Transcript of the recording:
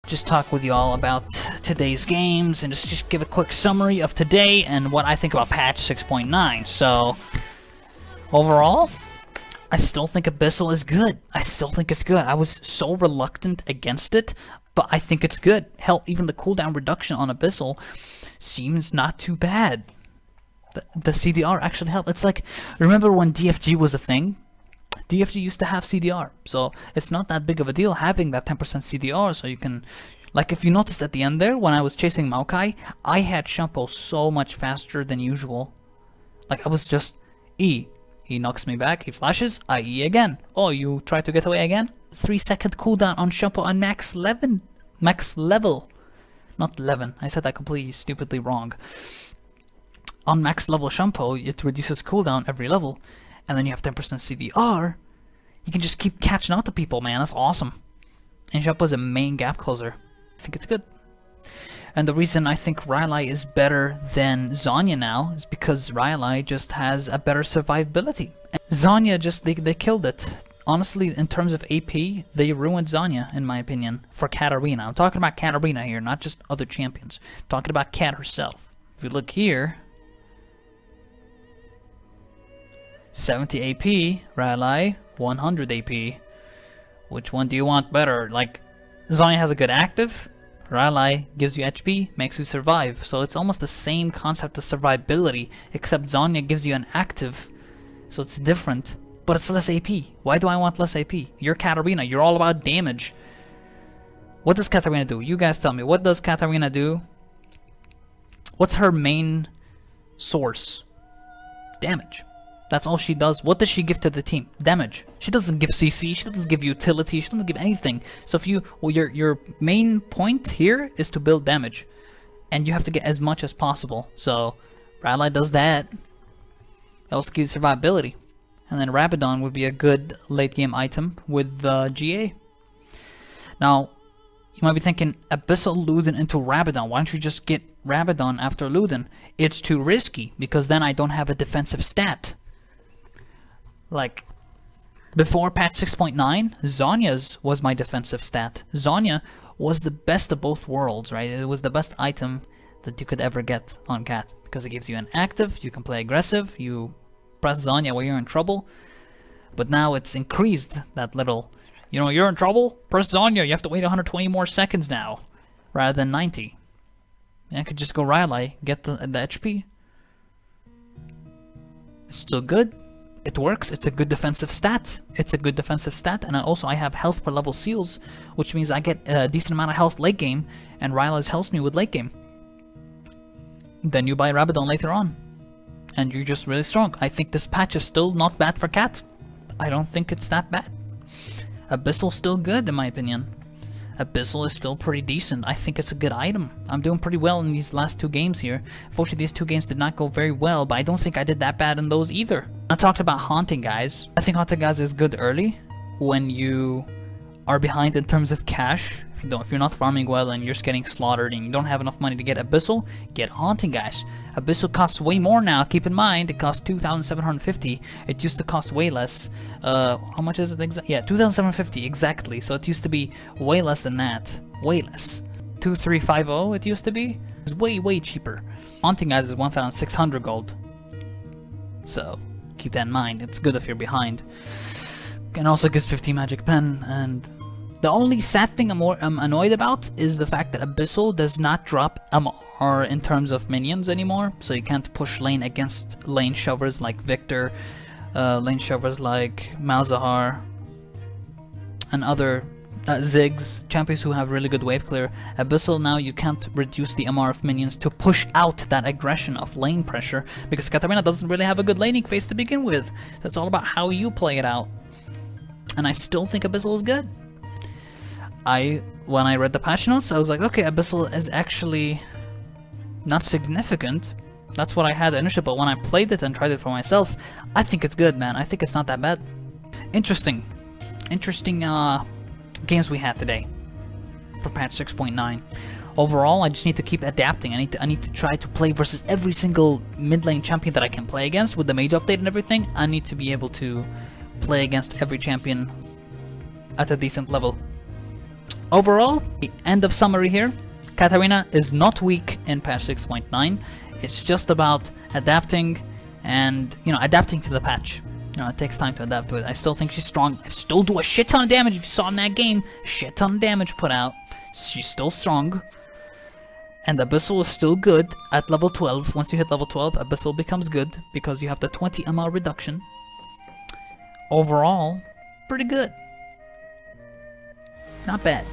just talk with you all about today's games and just give a quick summary of today and what I think about patch 6.9. So, overall, I still think Abyssal is good. I still think it's good. I was so reluctant against it, but I think it's good. Hell, even the cooldown reduction on Abyssal seems not too bad. The CDR actually helped. It's like, remember when DFG was a thing? DFG used to have CDR, so it's not that big of a deal having that 10% CDR, so you can, like if you noticed at the end there, when I was chasing Maokai, I had Shampoo so much faster than usual. Like I was just E. He knocks me back, he flashes, I E again. Oh, you try to get away again? 3-second cooldown on Shampoo on max level. Not 11, I said that completely stupidly wrong. On max level Shampoo, it reduces cooldown every level. And then you have 10% CDR, you can just keep catching out to people, man. That's awesome. And Shampoo is a main gap closer. I think it's good. And the reason I think Rylai is better than Zhonya now is because Rylai just has a better survivability. And Zhonya just, they killed it. Honestly, in terms of AP, they ruined Zhonya, in my opinion, for Katarina. I'm talking about Katarina here, not just other champions. I'm talking about Kat herself. If you look here, 70 AP, Rylai, 100 AP. Which one do you want better? Like, Zhonya has a good active, Rylai gives you HP, makes you survive. So it's almost the same concept of survivability, except Zhonya gives you an active, so it's different, but it's less AP. Why do I want less AP? You're Katarina, you're all about damage. What does Katarina do? You guys tell me, what does Katarina do? What's her main source? Damage. That's all she does. What does she give to the team? Damage. She doesn't give CC, she doesn't give utility, she doesn't give anything. So if you, well, your main point here is to build damage. And you have to get as much as possible. So Rylai does that. It also gives survivability. And then Rabadon would be a good late game item with GA. Now, you might be thinking, Abyssal Luden into Rabadon. Why don't you just get Rabadon after Luden? It's too risky, because then I don't have a defensive stat. Like, before patch 6.9, Zhonya's was my defensive stat. Zhonya was the best of both worlds, right? It was the best item that you could ever get on Cat, because it gives you an active, you can play aggressive, you press Zhonya when you're in trouble. But now it's increased that little, you know, you're in trouble, press Zhonya, you have to wait 120 more seconds now, rather than 90. I could just go Rylai, get the HP. It's still good. It works. It's a good defensive stat. It's a good defensive stat, and I have health per level seals, which means I get a decent amount of health late game, and Rylai's helps me with late game. Then you buy Rabadon later on, and you're just really strong. I think this patch is still not bad for Cat. I don't think it's that bad. Abyssal's still good in my opinion. Abyssal is still pretty decent. I think it's a good item. I'm doing pretty well in these last 2 games here. Unfortunately, these 2 games did not go very well, but I don't think I did that bad in those either. I talked about Haunting Guys. I think Haunting Guys is good early when you are behind in terms of cash. If you're not farming well and you're just getting slaughtered and you don't have enough money to get Abyssal, get Haunting Guys. Abyssal costs way more now. Keep in mind, it costs 2,750. It used to cost way less. How much is it exactly? Yeah, 2,750 exactly. So it used to be way less than that. Way less. 2,350 it used to be. It's way cheaper. Haunting Guys is 1,600 gold. So keep that in mind. It's good if you're behind. And also gives 50 magic pen. And the only sad thing I'm annoyed about is the fact that Abyssal does not drop MR in terms of minions anymore, so you can't push lane against lane shovers like Victor, lane shovers like Malzahar, and other Ziggs, champions who have really good wave clear. Abyssal now you can't reduce the MR of minions to push out that aggression of lane pressure, because Katarina doesn't really have a good laning phase to begin with. So it's all about how you play it out. And I still think Abyssal is good. When I read the patch notes, I was like, okay, Abyssal is actually not significant. That's what I had initially, but when I played it and tried it for myself, I think it's good, man. I think it's not that bad. Interesting games we had today for patch 6.9. Overall, I just need to keep adapting. I need to try to play versus every single mid lane champion that I can play against with the mage update and everything. I need to be able to play against every champion at a decent level. overall, the end of summary here, Katarina is not weak in patch 6.9. It's just about adapting and, adapting to the patch. It takes time to adapt to it. I still think she's strong. I still do a shit ton of damage. If you saw in that game, a shit ton of damage put out. She's still strong. And Abyssal is still good at level 12. Once you hit level 12, Abyssal becomes good because you have the 20 ML reduction. Overall, pretty good. Not bad.